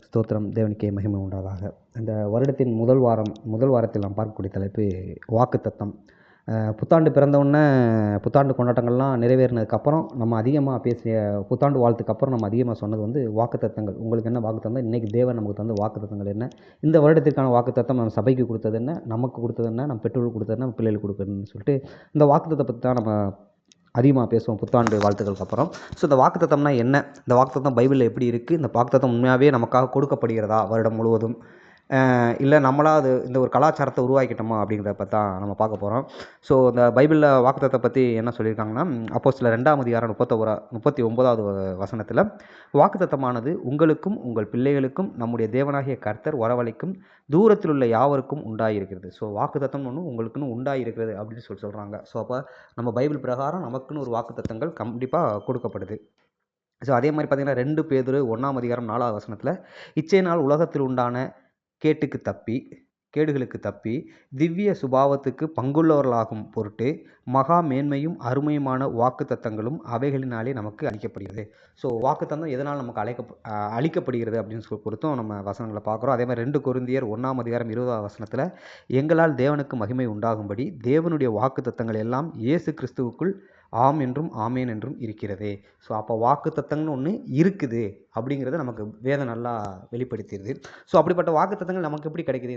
ஸ்தோத்திரம். தேவனுக்கே மகிமை உண்டாதாக. இந்த வருடத்தின் முதல் வாரத்தில் நாம் பார்க்கக்கூடிய தலைப்பு வாக்குத்தத்தம். புத்தாண்டு பிறந்தவுடனே புத்தாண்டு கொண்டாட்டங்கள்லாம் நிறைவேறினதுக்கப்புறம் நம்ம அதிகமாக பேசிய புத்தாண்டு வாழ்த்துக்கு அப்புறம் நம்ம அதிகமாக சொன்னது வந்து வாக்குத்தத்தங்கள். உங்களுக்கு என்ன வாக்குத்தத்தம், இன்றைக்கி தேவன் நமக்கு தந்த வாக்குத்தத்தங்கள் என்ன, இந்த வருடத்திற்கான வாக்குத்தத்தம் நம்ம சபைக்கு கொடுத்தது என்ன, நமக்கு கொடுத்தது என்ன, நம்ம பெற்றோர்களுக்கு கொடுத்தது என்ன, நம்ம பிள்ளைகளுக்கு கொடுக்குறதுன்னு சொல்லிட்டு இந்த வாக்குத்தத்தை பற்றி தான் நம்ம அதிகமாக பேசுவோம் புத்தாண்டு வாழ்த்துக்களுக்கு அப்புறம். ஸோ இந்த வாக்குத்தத்தம்னா என்ன, இந்த வாக்குத்தத்தம் பைபிளில் எப்படி இருக்குது, இந்த வாக்குத்தத்தம் உண்மையாகவே நமக்காக கொடுக்கப்படுகிறதா வருடம் முழுவதும், இல்லை நம்மளா அது இந்த ஒரு கலாச்சாரத்தை உருவாக்கிட்டோமா அப்படிங்கிறத பற்றி தான் நம்ம பார்க்க போகிறோம். ஸோ இந்த பைபிளில் வாக்குத்தத்தை பற்றி என்ன சொல்லியிருக்காங்கன்னா, அப்போஸ்தலர் 2ஆம் அதிகாரம் 39வது வசனத்தில், வாக்குத்தத்தமானது உங்களுக்கும் உங்கள் பிள்ளைகளுக்கும் நம்முடைய தேவனாகிய கர்த்தர் வரவழைக்கும் தூரத்தில் உள்ள யாவருக்கும் உண்டாயிருக்கிறது. ஸோ வாக்குத்தத்தம் ஒன்று உங்களுக்குன்னு உண்டாயிருக்கிறது அப்படின்னு சொல்கிறாங்க. ஸோ அப்போ நம்ம பைபிள் பிரகாரம் நமக்குன்னு ஒரு வாக்குத்தத்தங்கள் கண்டிப்பாக கொடுக்கப்படுது. ஸோ அதே மாதிரி பார்த்திங்கன்னா 2 பேதுரு 1ஆம் அதிகாரம் 4வது வசனத்தில், இச்சையினால் உலகத்தில் உண்டான கேடுகளுக்கு தப்பி திவ்ய சுபாவத்துக்கு பங்குள்ளவர்களாகும் பொருட்டு மகா மேன்மையும் அருமையுமான வாக்குத்தத்தங்களும் அவைகளினாலே நமக்கு அளிக்கப்படுகிறது. ஸோ வாக்குத்தத்தம் எதனால் நமக்கு அளிக்கப்படுகிறது அப்படின்னு பொறுத்தும் நம்ம வசனங்களை பார்க்குறோம். அதே மாதிரி 2 கொரிந்தியர் 1ஆம் அதிகாரம் 20வது வசனத்தில், எங்களால் தேவனுக்கு மகிமை உண்டாகும்படி தேவனுடைய வாக்குத்தத்தங்கள் எல்லாம் இயேசு கிறிஸ்துவுக்குள் ஆம் என்றும் ஆமேன் என்றும் இருக்கிறது. ஸோ அப்போ வாக்குத்தத்தங்கள்னு ஒன்று இருக்குது அப்படிங்கிறத நமக்கு வேதம் நல்லா வெளிப்படுத்திடுது. ஸோ அப்படிப்பட்ட வாக்குத்தத்தங்கள் நமக்கு எப்படி கிடைக்குது,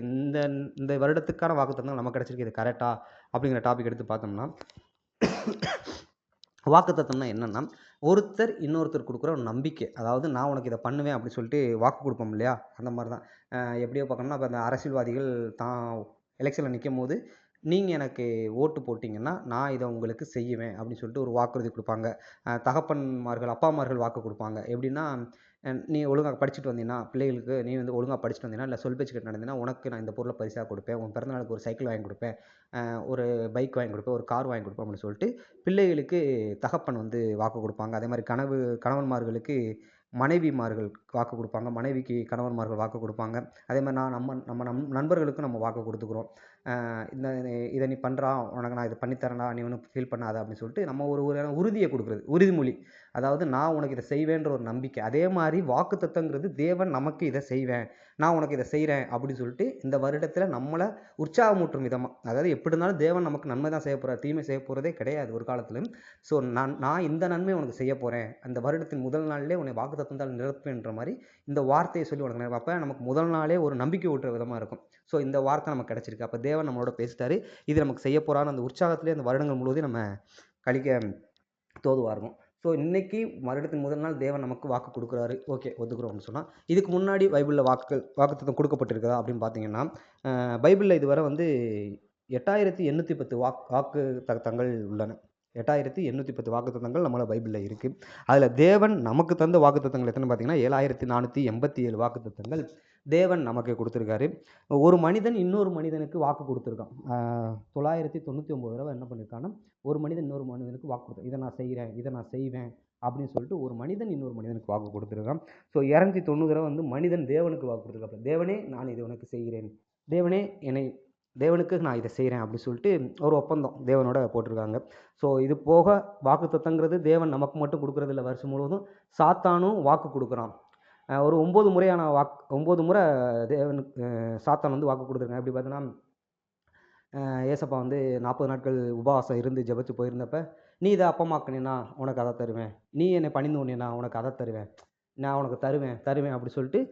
இந்த வருடத்துக்கான வாக்குத்தத்தங்கள் நமக்கு கிடைச்சிருக்கு, இது கரெக்டா அப்படிங்கிற டாபிக் எடுத்து பார்த்தோம்னா, வாக்குத்தத்தம்னா என்னென்னா, ஒருத்தர் இன்னொருத்தர் கொடுக்குற ஒரு நம்பிக்கை. அதாவது நான் உனக்கு இதை பண்ணுவேன் அப்படின்னு சொல்லிட்டு வாக்கு கொடுப்போம் இல்லையா, அந்த மாதிரி தான். எப்படியோ பார்க்கணும்னா, இப்போ அந்த அரசியல்வாதிகள் தான் எலெக்ஷனில் நிற்கும் போது, நீங்கள் எனக்கு ஓட்டு போட்டிங்கன்னா நான் இதை உங்களுக்கு செய்வேன் அப்படின்னு சொல்லிட்டு ஒரு வாக்குறுதி கொடுப்பாங்க. தகப்பன்மார்கள் அப்பாமார்கள் வாக்கு கொடுப்பாங்க. எப்படின்னா, நீ ஒழுங்காக படிச்சுட்டு வந்தீங்கன்னா பிள்ளைகளுக்கு, நீ வந்து ஒழுங்காக படிச்சுட்டு வந்தீங்கன்னா, இல்லை சொல் பேச்சு கேட்டு நடந்தீங்கன்னா உனக்கு நான் இந்த பொருளை பரிசாக கொடுப்பேன், உன் பிறந்தநாளுக்கு ஒரு சைக்கிள் வாங்கி கொடுப்பேன், ஒரு பைக் வாங்கி கொடுப்பேன், ஒரு கார் வாங்கி கொடுப்பேன் அப்படின்னு சொல்லிட்டு பிள்ளைகளுக்கு தகப்பன் வந்து வாக்கு கொடுப்பாங்க. அதே மாதிரி கணவன்மார்களுக்கு மனைவிமார்கள் வாக்கு கொடுப்பாங்க, மனைவிக்கு கணவன்மார்கள் வாக்கு கொடுப்பாங்க. அதே மாதிரி நம்ம நண்பர்களுக்கும் நம்ம வாக்கு கொடுத்துக்குறோம். இதை நீ பண்ணுறா, உனக்கு நான் இதை பண்ணித்தரேன்டா, நீ ஒன்றும் ஃபீல் பண்ணாத அப்படின்னு சொல்லிட்டு நம்ம ஒரு உறுதியை கொடுக்குறது, உறுதிமொழி. அதாவது நான் உனக்கு இதை செய்வேன்ற ஒரு நம்பிக்கை. அதே மாதிரி வாக்குத்தத்தங்கிறது தேவன் நமக்கு இதை செய்வேன், நான் உனக்கு இதை செய்கிறேன் அப்படின்னு சொல்லிட்டு இந்த வருடத்தில் நம்மளை உற்சாகமூட்டும் விதமாக, அதாவது எப்படி இருந்தாலும் தேவன் நமக்கு நன்மை தான் செய்ய போகிறார், தீமை செய்ய போகிறதே கிடையாது ஒரு காலத்திலும். ஸோ நான் இந்த நன்மை உனக்கு செய்ய போகிறேன், அந்த வருடத்தின் முதல் நாளிலே உன்னை வாக்குத்தத்தத்தால் நிரப்புன்ற மாதிரி இந்த வார்த்தையை சொல்லி உனக்கு அப்போ நமக்கு முதல் நாளே ஒரு நம்பிக்கை ஊட்டுற விதமாக இருக்கும். ஸோ இந்த வார்த்தை நமக்கு கிடச்சிருக்கு, அப்போ தேவன் நம்மளோட பேசிட்டாரு, இது நமக்கு செய்ய போகிறான்னு அந்த உற்சாகத்திலே அந்த வருடங்கள் முழுவதும் நம்ம கழிக்க தோதுவாக இருக்கும். ஸோ இன்றைக்கி வருடத்தின் முதல் நாள் தேவன் நமக்கு வாக்கு கொடுக்குறாரு, ஓகே ஒத்துக்கிறோம் அப்படின்னு சொன்னால், இதுக்கு முன்னாடி பைபிளில் வாக்குத்தத்தம் கொடுக்கப்பட்டிருக்குதா அப்படின்னு பார்த்தீங்கன்னா, பைபிளில் இதுவரை வந்து 8810 வாக்கு தத்தங்கள் உள்ளன. 8810 வாக்குத்தத்தங்கள் நம்மள பைபிளில் இருக்குது. அதில் தேவன் நமக்கு தந்த வாக்குத்தத்தங்கள் எத்தனை பார்த்தீங்கன்னா 7487 வாக்குத்தத்தங்கள் தேவன் நமக்கு கொடுத்துருக்காரு. ஒரு மனிதன் இன்னொரு மனிதனுக்கு வாக்கு கொடுத்துருக்கான். 999 தடவை என்ன பண்ணியிருக்கான்னா, ஒரு மனிதன் இன்னொரு மனிதனுக்கு வாக்கு கொடுத்தான், இதை நான் செய்கிறேன், இதை நான் செய்வேன் அப்படின்னு சொல்லிட்டு ஒரு மனிதன் இன்னொரு மனிதனுக்கு வாக்கு கொடுத்துருக்கான். ஸோ 290 தடவை வந்து மனிதன் தேவனுக்கு வாக்கு கொடுத்துருக்கான். தேவனே நான் இதை உனக்கு செய்கிறேன், தேவனுக்கு நான் இதை செய்கிறேன் அப்படின்னு சொல்லிட்டு ஒரு ஒப்பந்தம் தேவனோட போட்டிருக்காங்க. ஸோ இது போக வாக்குத்தத்தங்கிறது தேவன் நமக்கு மட்டும் கொடுக்குறது இல்லை, வருஷம் முழுவதும் சாத்தானும் வாக்கு கொடுக்குறான். ஒரு 9 முறை தேவனுக்கு சாத்தான் வந்து வாக்கு கொடுத்துருக்காங்க. எப்படி பார்த்தீங்கன்னா, ஏசப்பா வந்து 40 நாட்கள் உபவாசம் இருந்து ஜெபிச்சு போயிருந்தப்ப, நீ இதை அப்பமாக்குனேன்னா உனக்கு அதை தருவேன், நீ என்னை பணிந்து கொண்டேன்னா உனக்கு அதை தருவேன், நான் உனக்கு தருவேன் அப்படி சொல்லிட்டு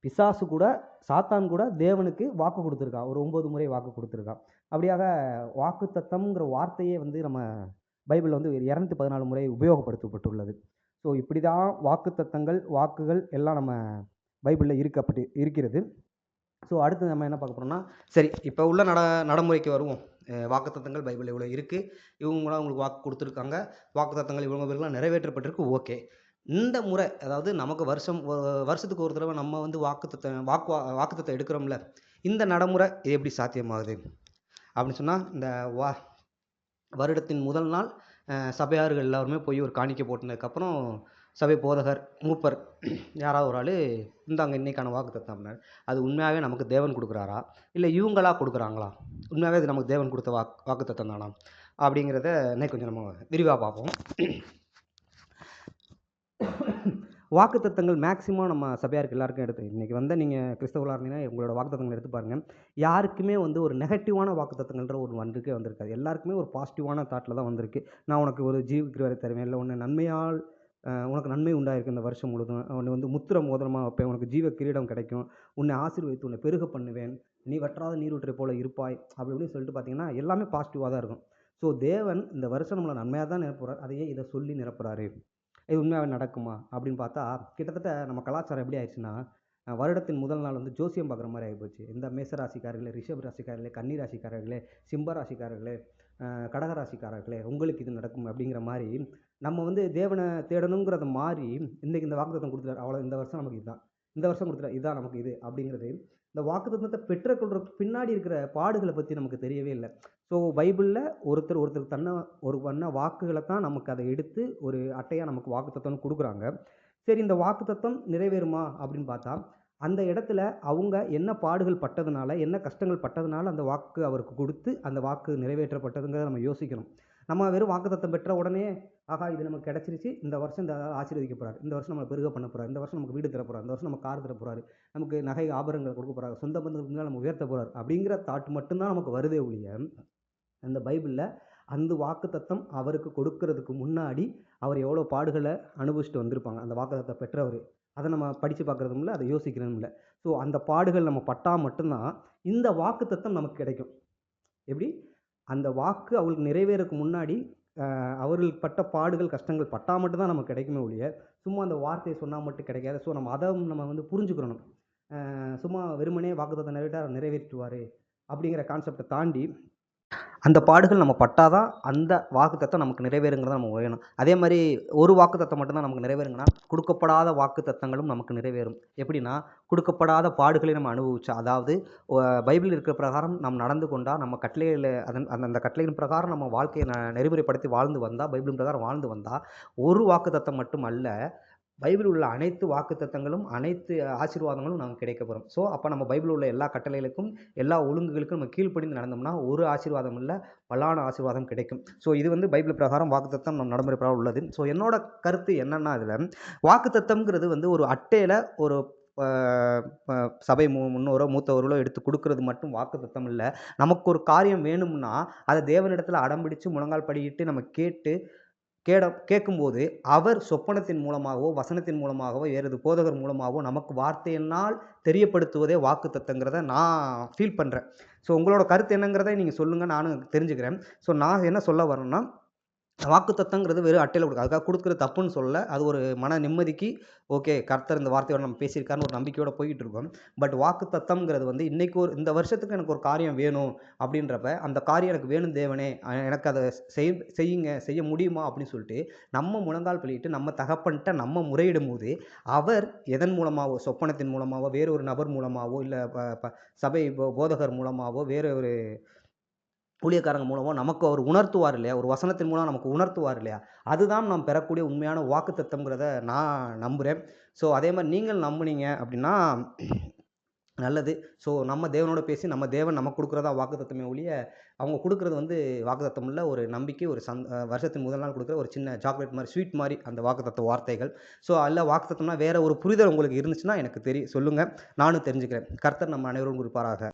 பிசாசு கூட, சாத்தான் கூட தேவனுக்கு வாக்கு கொடுத்துருக்கான். ஒரு 9 முறை வாக்கு கொடுத்துருக்கான். அப்படியாக வாக்குத்தத்தம்ங்கிற வார்த்தையே வந்து நம்ம பைபிளில் வந்து 214 முறை உபயோகப்படுத்தப்பட்டுள்ளது. ஸோ இப்படி தான் வாக்குத்தத்தங்கள், வாக்குகள் எல்லாம் நம்ம பைபிளில் இருக்கிறது. ஸோ அடுத்து நம்ம என்ன பார்க்க போகிறோம்னா, சரி இப்போ உள்ள நடைமுறைக்கு வருவோம். வாக்குத்தத்தங்கள் பைபிளில் இவ்வளோ இருக்குது, இவங்களாம் உங்களுக்கு வாக்கு கொடுத்துருக்காங்க, வாக்குத்தத்தங்கள் இவங்க பேருக்குலாம் நிறைவேற்றப்பட்டிருக்கு, ஓகே. இந்த முறை, அதாவது நமக்கு வருஷத்துக்கு ஒரு தடவை நம்ம வந்து வாக்குத்தத்தம் எடுக்கிறோம்ல, இந்த நடைமுறை இது எப்படி சாத்தியமாகுது அப்படின்னு சொன்னால், இந்த வருடத்தின் முதல் நாள் சபையார்கள் எல்லாருமே போய் ஒரு காணிக்கை போட்டினதுக்கப்புறம் சபை போதகர், மூப்பர் யாராவது ஒரு ஆள், இந்தாங்க இன்னைக்கான வாக்குத்தத்தம் அப்படின்னாரு. அது உண்மையாகவே நமக்கு தேவன் கொடுக்குறாரா, இல்லை இவங்களா கொடுக்குறாங்களா, உண்மையாகவே இது நமக்கு தேவன் கொடுத்த வாக்குத்தத்தம் தானா அப்படிங்கிறத இன்னைக்கு கொஞ்சம் நம்ம விரிவாக பார்ப்போம். வாக்குத்தத்தங்கள் மேக்ஸிமம் நம்ம சபையாருக்கு எல்லாருக்கும் எடுத்து இன்றைக்கி வந்து நீங்கள் கிறிஸ்தவர்களாக இருந்தீங்கன்னா உங்களோட வாக்குத்தத்தங்கள் எடுத்து பாருங்கள். யாருக்குமே வந்து ஒரு நெகட்டிவான வாக்குத்தத்தங்கள்ன்ற ஒரு வந்திருக்காது. எல்லாருக்குமே ஒரு பாசிட்டிவான தாட்டில் தான் வந்திருக்கு. நான் உனக்கு ஒரு ஜீவிக்கிறவரை தருவேன், இல்லை உன்னை நன்மையால் உனக்கு நன்மை உண்டாயிருக்கு இந்த வருஷம் முழுதும், உன்னை வந்து முத்திர மோதிரமாக வைப்பேன், உனக்கு ஜீவ கிரீடம் கிடைக்கும், உன்னை ஆசீர்வதித்து உன்னை பெருக பண்ணுவேன், நீ வற்றாத நீரூற்றை போல இருப்பாய், அப்படி இப்படின்னு சொல்லிட்டு பார்த்தீங்கன்னா எல்லாமே பாசிட்டிவாக தான் இருக்கும். ஸோ தேவன் இந்த வருஷம் நம்மளை நன்மையாக தான் நிரப்புறார். அதையே இதை சொல்லி நிரப்புறாரு. இது உண்மையாவே நடக்குமா அப்படின்னு பார்த்தா, கிட்டத்தட்ட நம்ம கலாச்சாரம் எப்படி ஆயிடுச்சுன்னா, வருடத்தின் முதல் நாள் வந்து ஜோசியம் பார்க்குற மாதிரி ஆகிப்போச்சு. இந்த மேச ராசிக்காரர்களே, ரிஷப ராசிக்காரர்களே, கன்னி ராசிக்காரர்களே, சிம்ப ராசிக்காரர்களே, கடக ராசிக்காரர்களே, உங்களுக்கு இது நடக்கும் அப்படிங்கிற மாதிரி நம்ம வந்து தேவனை தேடணுங்கிறத மாறி இன்றைக்கி இந்த வாக்குத்தத்தம் கொடுத்துட்டார். அவ்வளோ இந்த வருஷம் நமக்கு இதுதான், இந்த வருஷம் கொடுத்துட்டார், இதுதான் நமக்கு இது அப்படிங்கிறது. இந்த வாக்குத்தத்தத்தை பெற்றுக்கொள்றதுக்கு பின்னாடி இருக்கிற பாடுகளை பற்றி நமக்கு தெரியவே இல்லை. ஸோ பைபிளில் ஒருத்தர் பண்ண வாக்குகளை தான் நமக்கு அதை எடுத்து ஒரு அட்டையாக நமக்கு வாக்குத்தத்தம்னு கொடுக்குறாங்க. சரி, இந்த வாக்குத்தத்தம் நிறைவேறுமா அப்படின்னு பார்த்தா, அந்த இடத்துல அவங்க என்ன பாடுகள் பட்டதுனால, என்ன கஷ்டங்கள் பட்டதுனால அந்த வாக்கு அவருக்கு கொடுத்து அந்த வாக்கு நிறைவேற்றப்பட்டதுங்கிறத நம்ம யோசிக்கணும். நம்ம வெறும் வாக்குத்தத்தம் பெற்ற உடனே, ஆகா இது நமக்கு கிடைச்சிருச்சு, இந்த வருஷம் இந்த ஆசீர்வதிக்க போறாரு, இந்த வருஷம் நம்மளை பெருக பண்ண போறாரு, இந்த வருஷம் நமக்கு வீடு தர போறாரு, இந்த வருஷம் நம்ம கார் தர போறாரு, நமக்கு நகை ஆபரணங்கள் கொடுக்க போறாரு, சொந்த பந்தங்களுக்கு நம்ம உயர்த்த போறாரு அப்படிங்கிற தாட் மட்டும்தான் நமக்கு வருதே ஒழிய, அந்த பைபிளில் அந்த வாக்குத்தத்தம் அவருக்கு கொடுக்கறதுக்கு முன்னாடி அவர் எவ்வளோ பாடுகளை அனுபவிச்சுட்டு வந்திருப்பாங்க அந்த வாக்குத்தத்தம் பெற்றவர். அதை நம்ம படித்து பார்க்குறதும் இல்லை, அதை யோசிக்கிறதும் இல்லை. ஸோ அந்த பாடுகள் நம்ம பட்டால் மட்டும்தான் இந்த வாக்குத்தத்தம் நமக்கு கிடைக்கும். எப்படி? அந்த வாக்கு அவங்களுக்கு நிறைவேறதுக்கு முன்னாடி அவர்களுக்கு பட்ட பாடுகள், கஷ்டங்கள் பட்டால் மட்டும்தான் நமக்கு கிடைக்குமே ஒழிய, சும்மா அந்த வார்த்தையை சொன்னால் மட்டும் கிடைக்காது. ஸோ நம்ம அதை நம்ம வந்து புரிஞ்சுக்கிறணும். சும்மா வெறுமனே வாக்குத்தத்தம் நிறைவேற்றுவார் அப்படிங்கிற கான்செப்டை தாண்டி அந்த பாடுகள் நம்ம பட்டாதான் அந்த வாக்குத்தத்தம் நமக்கு நிறைவேறுங்கிறத நம்ம உணரணும். அதே மாதிரி ஒரு வாக்குத்தத்தம் மட்டும்தான் நமக்கு நிறைவேறுங்கன்னா, கொடுக்கப்படாத வாக்குத்தத்தங்களும் நமக்கு நிறைவேறும். எப்படின்னா, கொடுக்கப்படாத பாடுகளை நம்ம அனுபவிச்சா, அதாவது பைபிளில் இருக்கிற பிரகாரம் நாம் நடந்து கொண்டா, நம்ம கட்டளையில் அந்த கட்டளையின் பிரகாரம் நம்ம வாழ்க்கையை நெறிமுறைப்படுத்தி வாழ்ந்து வந்தால், பைபிளின் பிரகாரம் வாழ்ந்து வந்தால், ஒரு வாக்குத்தத்தம் மட்டும் அல்ல, பைபிள் உள்ள அனைத்து வாக்குத்தத்தங்களும், அனைத்து ஆசீர்வாதங்களும் நமக்கு கிடைக்கப்பெறும். ஸோ அப்போ நம்ம பைபிள் உள்ள எல்லா கட்டளைகளுக்கும், எல்லா ஒழுங்குகளுக்கும் நம்ம கீழ்ப்படிந்து நடந்தோம்னா, ஒரு ஆசீர்வாதம் இல்லை, பலான ஆசீர்வாதம் கிடைக்கும். ஸோ இது வந்து பைபிள் பிரகாரம் வாக்குத்தத்தம் நம்ம நடைமுறை பிரகாரம் உள்ளது. ஸோ என்னோட கருத்து என்னன்னா, இதில் வாக்குத்தத்தம்ங்கிறது வந்து ஒரு அட்டையில் ஒரு சபை முன்னோரோ மூத்தவர்களோ எடுத்து கொடுக்கறது மட்டும் வாக்குத்தத்தம் இல்லை. நமக்கு ஒரு காரியம் வேணும்னா அதை தேவனிடத்தில் அடம்பிடிச்சு முழங்கால் படியிட்டு நம்ம கேட்கும்போது அவர் சொப்பனத்தின் மூலமாகவோ, வசனத்தின் மூலமாகவோ, வேறு போதகர் மூலமாகவோ நமக்கு வார்த்தையினால் தெரியப்படுத்துவதே வாக்குத்தத்தங்கிறத நான் ஃபீல் பண்ணுறேன். ஸோ உங்களோட கருத்து என்னங்கிறத நீங்கள் சொல்லுங்கள், நானும் தெரிஞ்சுக்கிறேன். ஸோ நான் என்ன சொல்ல வரேன்னா, வாக்குத்தத்தங்கிறது வெறும் அட்டையில் அதுக்காக கொடுக்குறது தப்புன்னு சொல்லல. அது ஒரு மன நிம்மதிக்கு, ஓகே கர்த்தர் இந்த வார்த்தையோட நம்ம பேசியிருக்காருன்னு ஒரு நம்பிக்கையோட போயிட்டு இருக்கோம். பட் வாக்குத்தத்தம்ங்கிறது வந்து இன்னைக்கு இந்த வருஷத்துக்கு எனக்கு ஒரு காரியம் வேணும் அப்படின்றப்ப, அந்த காரியம் எனக்கு வேணும் தேவனே, எனக்கு அதை செய்ய முடியுமா அப்படின்னு சொல்லிட்டு நம்ம முழங்கால் படியிட்டு நம்ம தகப்பன்ட்ட நம்ம முறையிடும்போது, அவர் எதன் மூலமாவோ, சொப்பனத்தின் மூலமாவோ, வேறு ஒரு நபர் மூலமாவோ, இல்லை சபை போதகர் மூலமாவோ, வேறு ஒரு ஊழியக்காரங்க மூலமா நமக்கு அவர் உணர்த்துவார் இல்லையா? ஒரு வசனத்தின் மூலம் நமக்கு உணர்த்துவார் இல்லையா? அதுதான் நாம் பெறக்கூடிய உண்மையான வாக்குத்தத்தம்ங்கிறத நான் நம்புறேன். ஸோ அதே மாரி நீங்கள் நம்புனீங்க அப்படின்னா நல்லது. ஸோ நம்ம தேவனோட பேசி நம்ம தேவன் நமக்கு குடுக்குறதா வாக்குத்தத்தமே ஒழிய, அவங்க குடுக்குறது வந்து வாக்குத்தத்தம் இல்ல. ஒரு நம்பிக்கை, ஒரு வருஷத்தின் முதல் நாள் குடுக்குற ஒரு சின்ன சாக்லேட் மாரி, ஸ்வீட் மாரி அந்த வாக்குத்தத்த வார்த்தைகள். ஸோ அல்ல வாக்குத்தத்தம்னா வேற ஒரு புரிதல் உங்களுக்கு இருந்துச்சுன்னா எனக்கு சொல்லுங்க. நானும் தெரிஞ்சுக்கிறேன். கர்த்தர் நம்ம அனைவரும் குருப்பாராக.